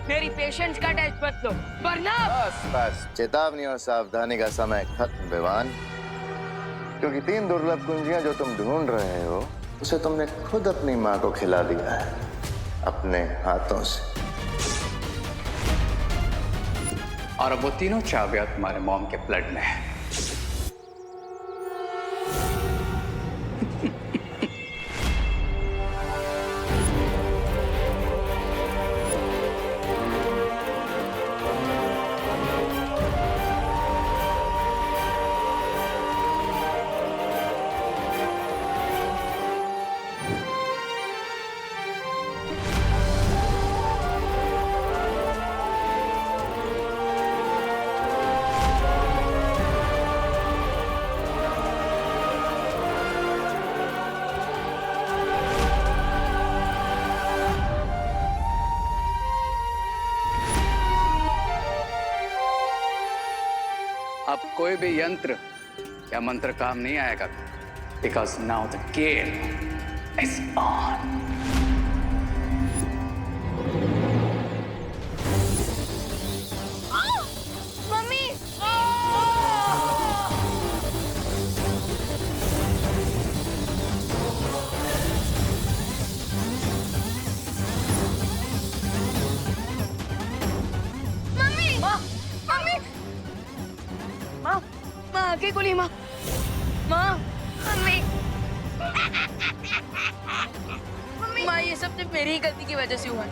मेरी पेशेंस का टेस्ट मत लो वरना। बस बस, चेतावनी और सावधानी का समय खत्म विवान। क्योंकि 3 दुर्लभ कुंजियां जो तुम ढूंढ रहे हो उसे तुमने खुद अपनी माँ को खिला दिया है अपने हाथों से। और अब वो तीनों चाबियां तुम्हारे मॉम के ब्लड में है। अब कोई भी यंत्र या मंत्र काम नहीं आएगा, because now the game is on. Mummy mummy mummy माँ माँ आके गोली माँ माँ मम्मी मम्मी माँ ये सब सिर्फ मेरी ही गलती की वजह से हुआ है।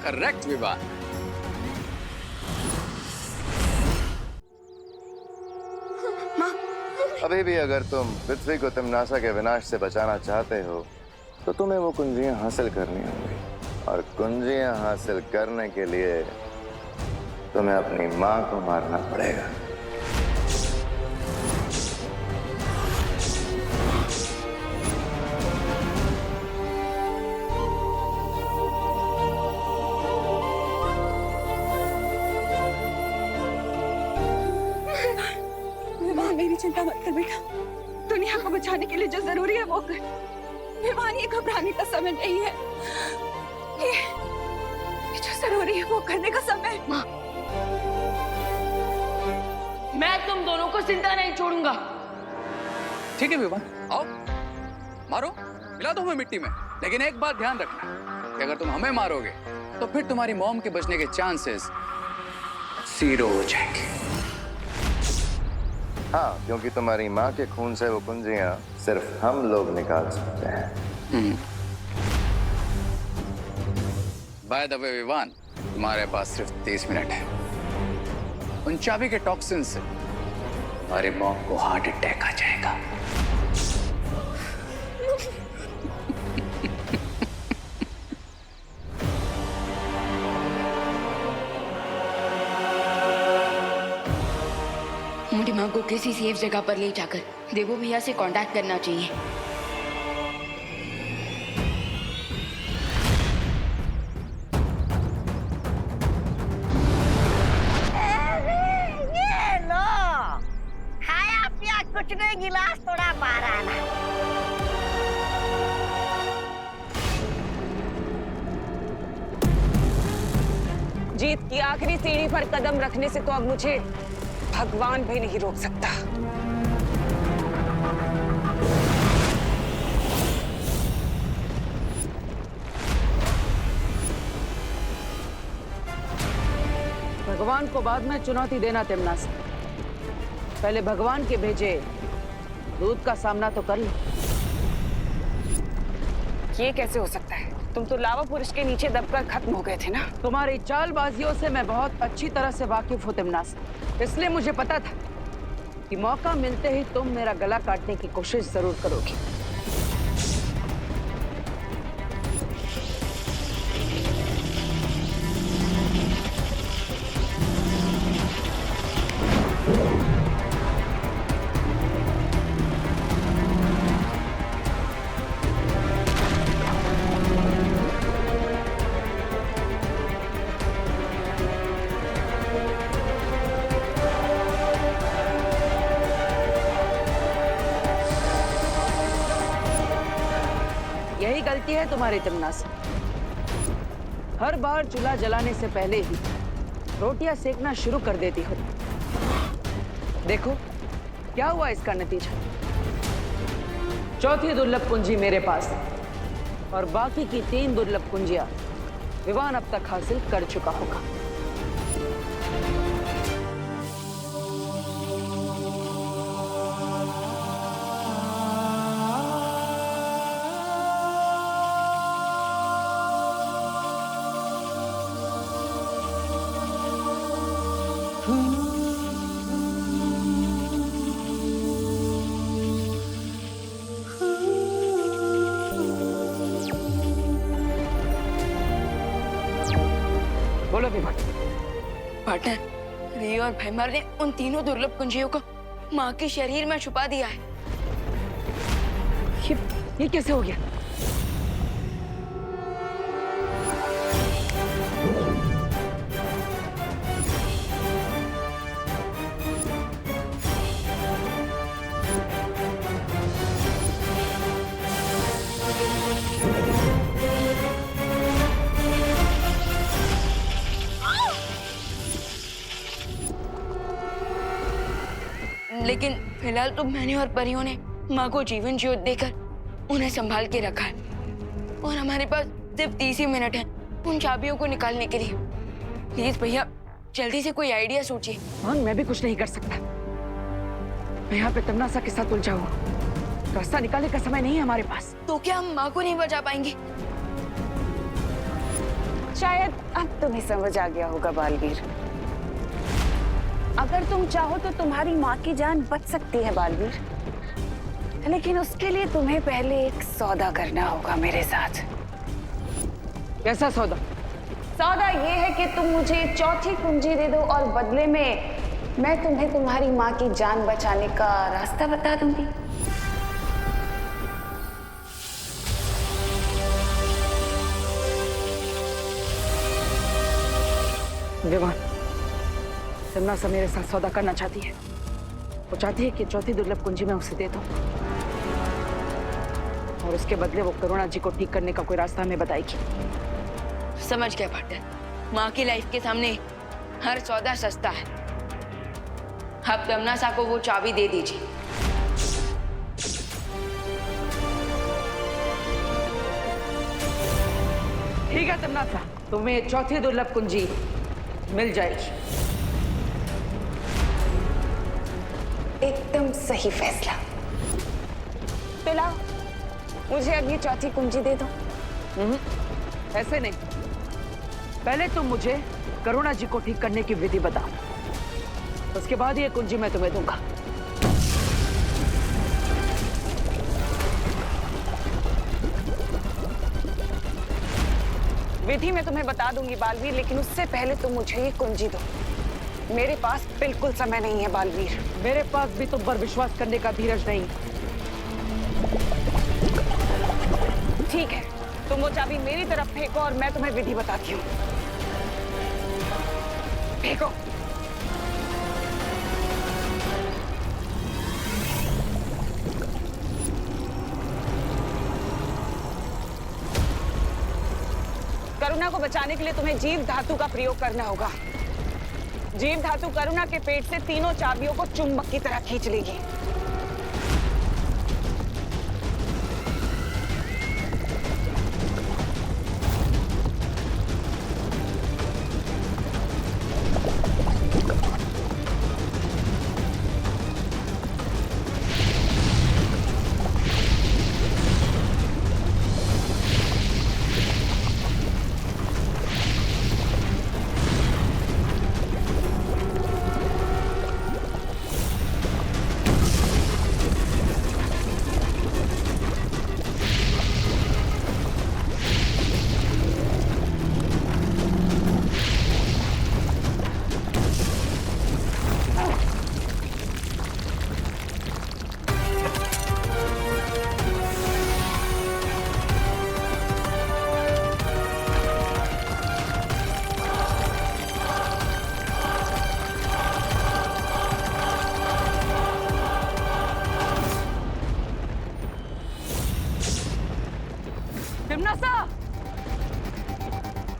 करेक्ट विवान। अभी भी अगर तुम पृथ्वी को तिम्नासा के विनाश से बचाना चाहते हो तो तुम्हें वो कुंजियां हासिल करनी होंगी, और कुंजियां हासिल करने के लिए तुम्हें अपनी माँ को मारना पड़ेगा। मेरी चिंता मत कर बेटा, दुनिया को बचाने के लिए जो जरूरी है वो कर। विवान, ये घबराने का समय नहीं है, ये जो जरूरी है वो करने का समय है। माँ मैं तुम दोनों को जिंदा नहीं छोड़ूंगा। ठीक है विवान, आओ मारो, मिला दो हमें मिट्टी में। लेकिन एक बात ध्यान रखना कि अगर तुम हमें मारोगे तो फिर तुम्हारी मॉम के बचने के चांसेस 0 हो जाएंगे। हाँ, क्योंकि तुम्हारी माँ के खून से वो कुंजियां सिर्फ हम लोग निकाल सकते हैं। बाय द वे विवान, तुम्हारे पास सिर्फ 30 मिनट है। उन चाबी के टॉक्सिन से हमारे मॉम को हार्ट अटैक आ जाएगा। मेरी माँ को किसी सेफ जगह पर ले जाकर देवो भैया से कांटेक्ट करना चाहिए। ये लो, खाया पिया कुछ नहीं, गिलास थोड़ा बाहर आना। जीत की आखिरी सीढ़ी पर कदम रखने से तो अब मुझे भगवान भी नहीं रोक सकता। भगवान को बाद में चुनौती देना तिम्नासा, पहले भगवान के भेजे दूध का सामना तो कर लो। ये कैसे हो सकता है? तुम तो लावा पुरुष के नीचे दबकर खत्म हो गए थे ना। तुम्हारी चालबाजियों से मैं बहुत अच्छी तरह से वाकिफ हूँ तिम्नासा, इसलिए मुझे पता था कि मौका मिलते ही तुम मेरा गला काटने की कोशिश जरूर करोगी। यही गलती है तुम्हारी तिम्नासा, हर बार चूल्हा जलाने से पहले ही रोटियां सेकना शुरू कर देती हो। देखो क्या हुआ इसका नतीजा। चौथी दुर्लभ कुंजी मेरे पास है और बाकी की 3 दुर्लभ कुंजियां विवान अब तक हासिल कर चुका होगा। बोलो विवान। पार्टनर, री और भैमार ने उन तीनों दुर्लभ कुंजियों को माँ के शरीर में छुपा दिया है। ये कैसे हो गया? लेकिन फिलहाल तो मैंने और परियों ने माँ को जीवन ज्योत देकर उन्हें संभाल के रखा है और हमारे पास सिर्फ 30 ही मिनट हैं उन चाबियों को निकालने के लिए। प्लीज भैया जल्दी से कोई आइडिया सोचिए। हाँ, मैं भी कुछ नहीं कर सकता। मैं यहाँ पे तमन्ना के साथ उलझा हुआ, रास्ता निकालने का समय नहीं है हमारे पास। तो क्या हम माँ को नहीं बचा पाएंगे? शायद अब तुम्हें समझ आ गया होगा बालवीर। अगर तुम चाहो तो तुम्हारी माँ की जान बच सकती है बालवीर, लेकिन उसके लिए तुम्हें पहले एक सौदा करना होगा मेरे साथ। कैसा सौदा? सौदा ये है कि तुम मुझे चौथी कुंजी दे दो और बदले में मैं तुम्हें तुम्हारी माँ की जान बचाने का रास्ता बता दूंगी। विवान, तमन्ना मेरे साथ सौदा करना चाहती है। वो चाहती है कि चौथी दुर्लभ कुंजी मैं उसे दे दूं और उसके बदले वो करुणा जी को ठीक करने का कोई रास्ता हमें बताएगी। समझ गया पार्टनर। माँ की लाइफ के सामने हर सौदा सस्ता है। आप तमन्ना को वो चाबी दे दीजिए। ठीक है तमन्ना, तुम्हें चौथी दुर्लभ कुंजी मिल जाएगी। एकदम सही फैसला। तो लाओ, मुझे अब ये चौथी कुंजी दे दो। ऐसे नहीं, पहले तुम मुझे करुणा जी को ठीक करने की विधि बताओ, उसके बाद ये कुंजी मैं तुम्हें दूंगा। विधि मैं तुम्हें बता दूंगी बालवीर, लेकिन उससे पहले तुम मुझे ये कुंजी दो। मेरे पास बिल्कुल समय नहीं है बालवीर। मेरे पास भी तुम पर विश्वास करने का धीरज नहीं। ठीक है, तुम वो चाबी मेरी तरफ फेंको और मैं तुम्हें विधि बताती हूँ। फेंको। करुणा को बचाने के लिए तुम्हें जीव धातु का प्रयोग करना होगा। जीव धातु करुणा के पेट से तीनों चाबियों को चुंबक की तरह खींच लेगी।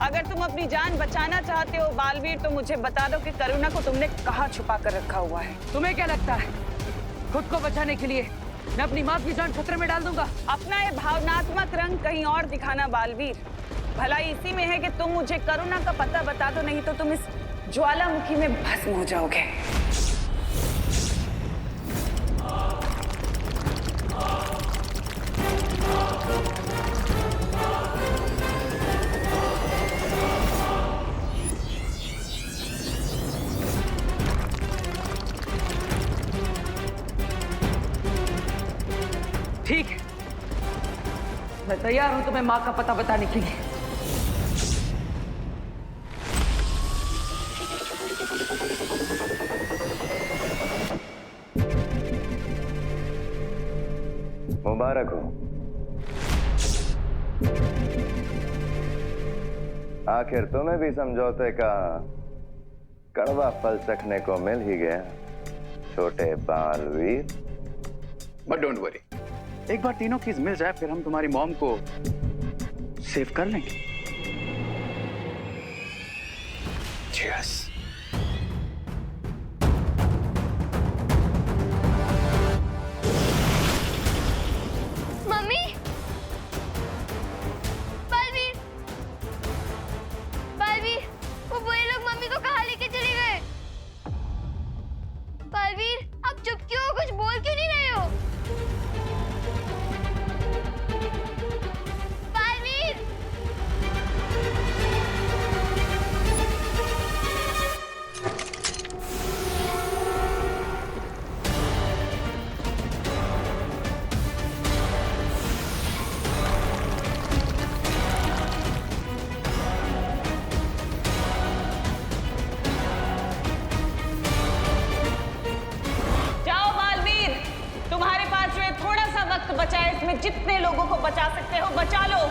अगर तुम अपनी जान बचाना चाहते हो बालवीर, तो मुझे बता दो कि करुणा को तुमने कहाँ छुपा कर रखा हुआ है। तुम्हें क्या लगता है खुद को बचाने के लिए मैं अपनी माँ की जान खतरे में डाल दूंगा? अपना ये भावनात्मक रंग कहीं और दिखाना बालवीर। भला इसी में है कि तुम मुझे करुणा का पता बता दो, नहीं तो तुम इस ज्वालामुखी में भस्म हो जाओगे। ठीक है, मैं तैयार हूं तुम्हें माँ का पता बताने के लिए। मुबारक हो। आखिर तुम्हें भी समझौते का कड़वा फल चखने को मिल ही गया, छोटे बालवीर। बट डोंट वरी, एक बार तीनों कीज मिल जाए फिर हम तुम्हारी मॉम को सेव कर लेंगे। Cheers. मम्मी, बालवीर, बालवीर, वो बुरे लोग मम्मी को कहाँ लेके चले गए? बालवीर, आप चुप क्यों हो? कुछ बोल क्यों नहीं रहे हो? बालवीर, जाओ बालवीर, तुम्हारे पास जो है थोड़ा सा वक्त बचा है, इसमें जितने लोगों को बचा सकते हो बचा लो।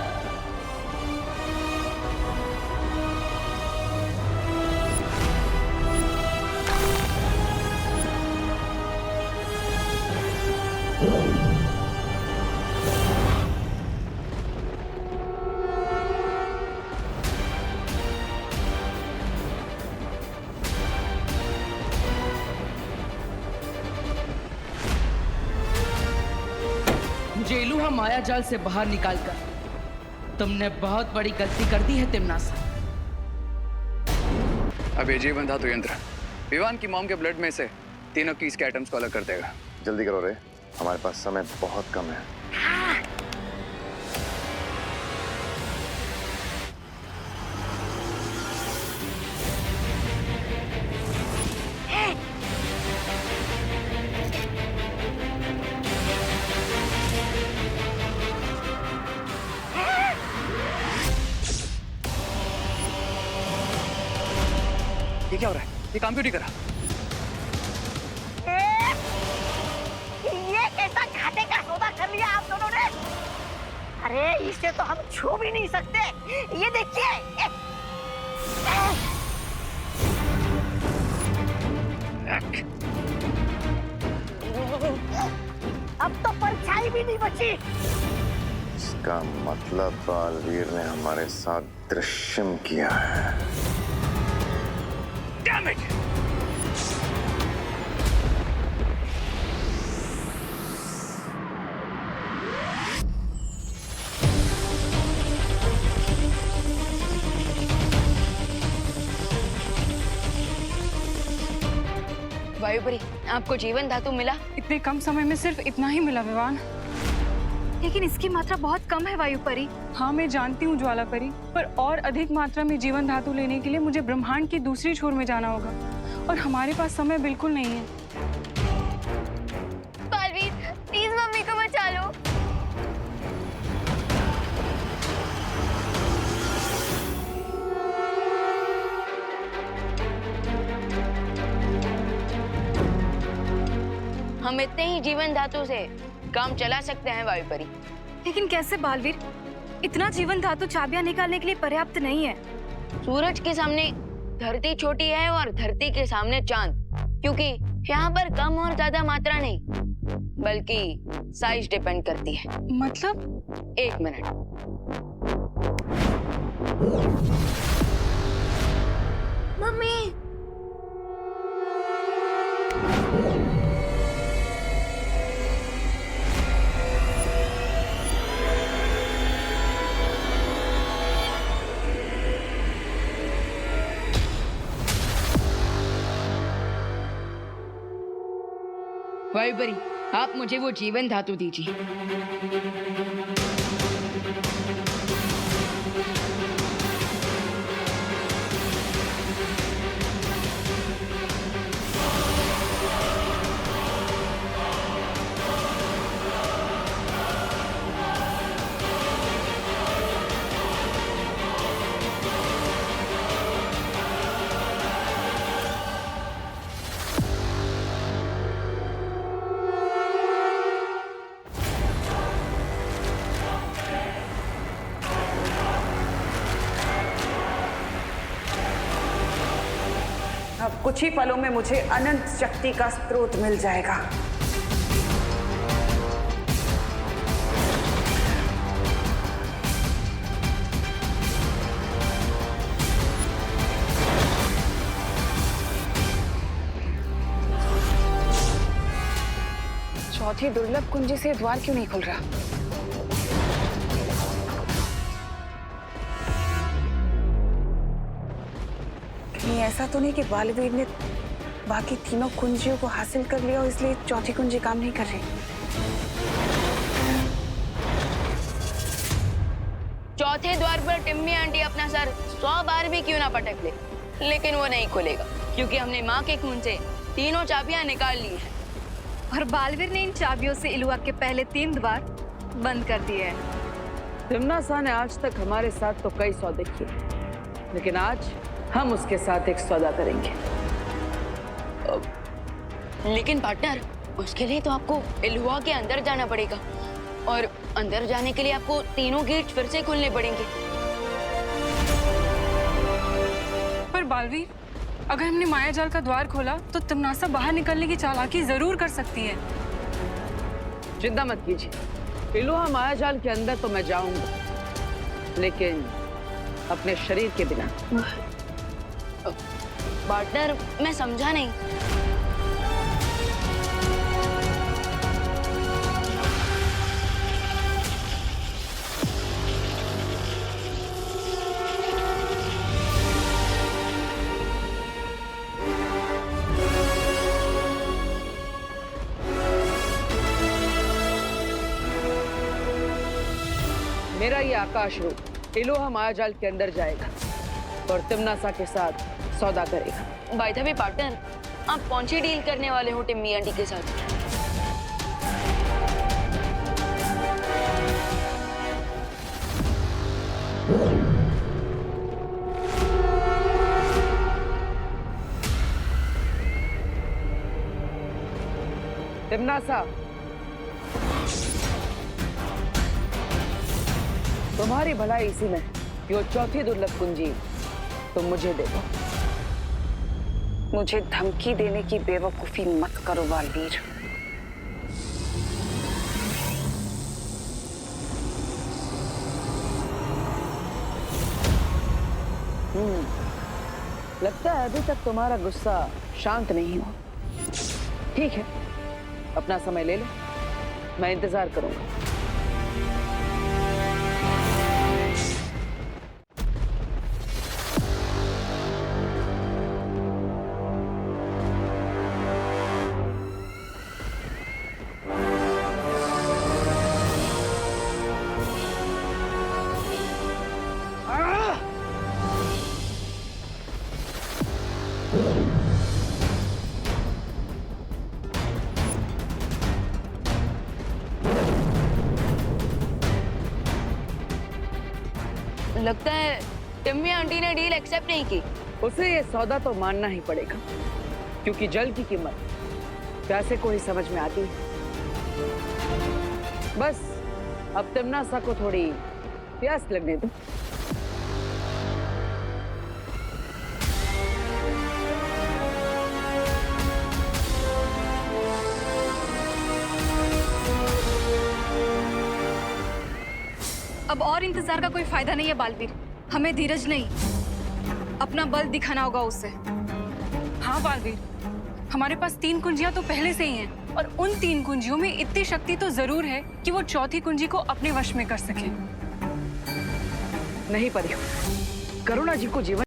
मुझे इलूहा माया जाल से बाहर निकालकर तुमने बहुत बड़ी गलती कर दी है तिम्नासा। अब ये जीवन धातु यंत्र विवान की मॉम के ब्लड में से तीनों कीज के एटम्स को अलग कर देगा। जल्दी करो रे, हमारे पास समय बहुत कम है। ये क्या हो रहा है? ये काम क्यों नहीं करा? ये कैसा घाटे का सौदा कर लिया आप दोनों ने? अरे इसे तो हम छू भी नहीं सकते। ये देखिए, अब तो परछाई भी नहीं बची। इसका मतलब बालवीर ने हमारे साथ दृश्यम किया है। Damn it! वायुपरी, आपको जीवन धातु मिला? इतने कम समय में सिर्फ इतना ही मिला विवान। लेकिन इसकी मात्रा बहुत कम है वायुपरी। हाँ मैं जानती हूँ ज्वालापरी, पर और अधिक मात्रा में जीवन धातु लेने के लिए मुझे ब्रह्मांड की दूसरी छोर में जाना होगा और हमारे पास समय बिल्कुल नहीं है। बालवीर, प्लीज मम्मी को बचा लो। हम इतने ही जीवन धातु से काम चला सकते हैं वायुपरी। लेकिन कैसे बालवीर? इतना जीवन धातु चाबियां निकालने के लिए पर्याप्त नहीं है। सूरज के सामने धरती छोटी है और धरती के सामने चांद, क्योंकि यहाँ पर कम और ज्यादा मात्रा नहीं बल्कि साइज डिपेंड करती है। मतलब? एक मिनट। मम्मी। वायुपरी, आप मुझे वो जीवन धातु दीजिए। अब कुछ ही पलों में मुझे अनंत शक्ति का स्रोत मिल जाएगा। चौथी दुर्लभ कुंजी से द्वार क्यों नहीं खुल रहा? कहीं ऐसा तो नहीं कि बालवीर ने बाकी तीनों कुंजियों को हासिल कर लिया और इसलिए चौथी कुंजी काम नहीं कर रही? चौथे द्वार पर टिम्मी आंटी अपना सर 100 बार भी क्यों ना पटक ले, लेकिन वो नहीं खुलेगा क्योंकि हमने माँ के खून से तीनों चाबियां निकाल ली हैं। और बालवीर ने इन चाबियों से इलुआ के पहले 3 द्वार बंद कर दिए हैं। तिम्नासा ने आज तक हमारे साथ तो कई सौदे किए, लेकिन आज हम उसके साथ एक सौदा करेंगे। लेकिन पार्टनर, उसके लिए तो आपको इलुआ के अंदर जाना पड़ेगा और अंदर जाने के लिए आपको तीनों गेट फिर से खोलने पड़ेंगे। पर बालवीर, अगर हमने माया जाल का द्वार खोला तो तिम्नासा बाहर निकलने की चालाकी जरूर कर सकती है। चिंता मत कीजिए, इलुआ माया जाल के अंदर तो मैं जाऊंगा, लेकिन अपने शरीर के बिना। पार्टनर, मैं समझा नहीं। मेरा ये आकाश रूप इलोहा मायाजाल के अंदर जाएगा और तिम्नासा के साथ सौदा करेगा। बाय द वे पार्टनर, आप कौन सी डील करने वाले हो टिम्मी आंटी के साथ? तिम्नासा, तुम्हारी भलाई इसी में, यो चौथी दुर्लभ कुंजी तुम मुझे दे दो। मुझे धमकी देने की बेवकूफी मत करो बालवीर। लगता है अभी तक तुम्हारा गुस्सा शांत नहीं हुआ। ठीक है, अपना समय ले लो, मैं इंतजार करूंगा। लगता है टिम्मी आंटी ने डील एक्सेप्ट नहीं की। उसे ये सौदा तो मानना ही पड़ेगा, क्योंकि जल की कीमत प्यासे को ही समझ में आती है। बस अब तिम्नासा को थोड़ी प्यास लगने दो। अब और इंतजार का कोई फायदा नहीं है बालवीर। हमें धीरज नहीं, अपना बल दिखाना होगा उसे। हाँ बालवीर, हमारे पास 3 कुंजियां तो पहले से ही हैं और उन 3 कुंजियों में इतनी शक्ति तो जरूर है कि वो चौथी कुंजी को अपने वश में कर सके। नहीं परियों, करुणा जी को जीवन